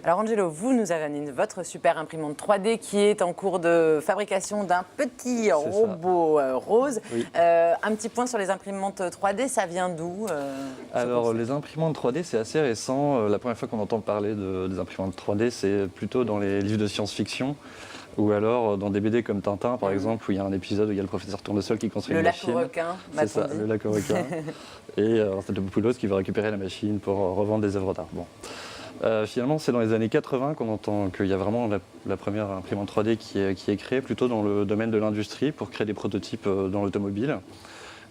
Alors Angelo, vous nous avez amené votre super imprimante 3D qui est en cours de fabrication d'un petit robot rose. Oui. Un petit point sur les imprimantes 3D, ça vient d'où Alors les imprimantes 3D c'est assez récent. La première fois qu'on entend parler des imprimantes 3D c'est plutôt dans les livres de science-fiction ou alors dans des BD comme Tintin par exemple où il y a un épisode où il y a le professeur Tournesol qui construit une machine. Le lac aux requins, c'est ça, le lac aux requins. Et c'est le Poulos qui va récupérer la machine pour revendre des œuvres d'art. Bon. Finalement, c'est dans les années 80 qu'on entend qu'il y a vraiment la première imprimante 3D qui est créée, plutôt dans le domaine de l'industrie, pour créer des prototypes dans l'automobile.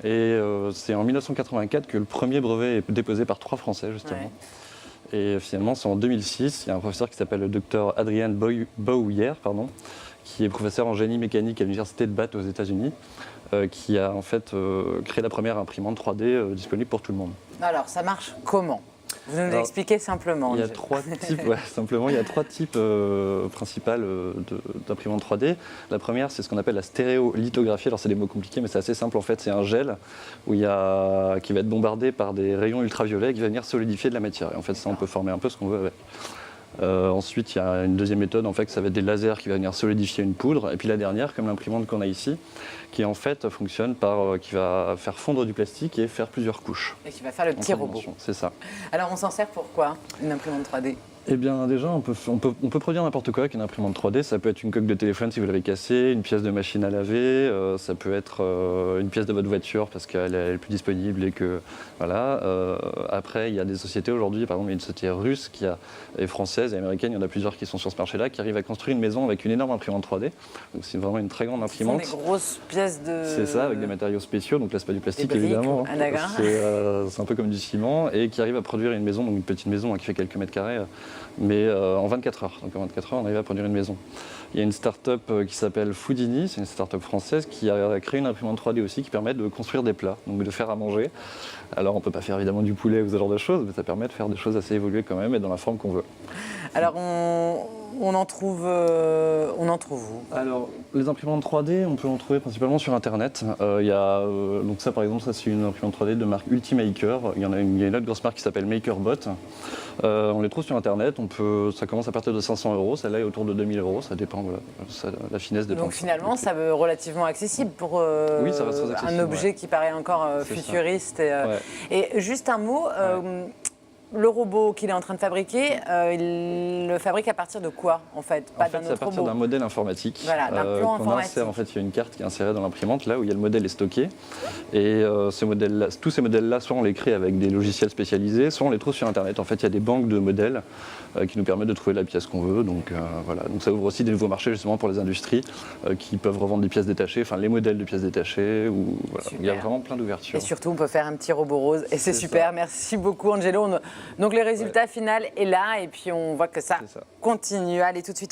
Et c'est en 1984 que le premier brevet est déposé par 3 Français, justement. Ouais. Et finalement, c'est en 2006, il y a un professeur qui s'appelle le docteur Adrian Bouhier, qui est professeur en génie mécanique à l'université de Bath aux États-Unis, qui a en fait créé la première imprimante 3D disponible pour tout le monde. Alors, ça marche comment ? Vous nous expliquez simplement. Il y a 3 types, simplement, il y a 3 types principaux d'imprimantes 3D. La première, c'est ce qu'on appelle la stéréolithographie. Alors, c'est des mots compliqués, mais c'est assez simple. En fait, c'est un gel qui va être bombardé par des rayons ultraviolets qui va venir solidifier de la matière. Et en fait, ça, on peut former un peu ce qu'on veut avec. Ensuite, il y a une deuxième méthode, en fait, ça va être des lasers qui vont venir solidifier une poudre. Et puis la dernière, comme l'imprimante qu'on a ici, qui en fait fonctionne qui va faire fondre du plastique et faire plusieurs couches. Et qui va faire le petit robot. C'est ça. Alors on s'en sert pour quoi, une imprimante 3D ? Eh bien déjà, on peut produire n'importe quoi avec une imprimante 3D. Ça peut être une coque de téléphone si vous l'avez cassée, une pièce de machine à laver, ça peut être une pièce de votre voiture parce qu'elle est plus disponible et que voilà. Après, il y a des sociétés aujourd'hui, par exemple, il y a une société russe et française et américaine, il y en a plusieurs qui sont sur ce marché-là, qui arrivent à construire une maison avec une énorme imprimante 3D. Donc c'est vraiment une très grande imprimante. Ce sont des grosses pièces de... C'est ça, avec des matériaux spéciaux, donc là c'est pas du plastique briques, évidemment. C'est un peu comme du ciment et qui arrive à produire une maison, donc une petite maison qui fait quelques mètres carrés. Mais en 24 heures. Donc en 24 heures, on arrive à produire une maison. Il y a une start-up qui s'appelle Foodini, c'est une start-up française qui a créé une imprimante 3D aussi qui permet de construire des plats, donc de faire à manger. Alors on ne peut pas faire évidemment du poulet ou ce genre de choses, mais ça permet de faire des choses assez évoluées quand même et dans la forme qu'on veut. Alors on en trouve où ? Alors les imprimantes 3D, on peut en trouver principalement sur internet. Donc ça par exemple, ça c'est une imprimante 3D de marque Ultimaker. Il y a une autre grosse marque qui s'appelle MakerBot. On les trouve sur internet, ça commence à partir de 500 €, celle-là est autour de 2000 €, ça dépend, la finesse dépend. Donc finalement, ça veut relativement accessible pour oui, ça reste très accessible, un objet qui paraît encore futuriste. Et juste un mot, le robot qu'il est en train de fabriquer, il le fabrique à partir de quoi en fait ? En fait, c'est à partir d'un modèle informatique. Voilà, d'un plan informatique. En fait, il y a une carte qui est insérée dans l'imprimante, là où il y a le modèle est stocké. Et tous ces modèles-là, soit on les crée avec des logiciels spécialisés, soit on les trouve sur Internet. En fait, il y a des banques de modèles qui nous permettent de trouver la pièce qu'on veut. Donc voilà. Donc ça ouvre aussi des nouveaux marchés justement pour les industries qui peuvent revendre des pièces détachées, enfin les modèles de pièces détachées. Voilà. Il y a vraiment plein d'ouvertures. Et surtout, on peut faire un petit robot rose. Et c'est super. Ça. Merci beaucoup, Angelo. Donc le résultat final est là et puis on voit que ça continue. Allez, tout de suite.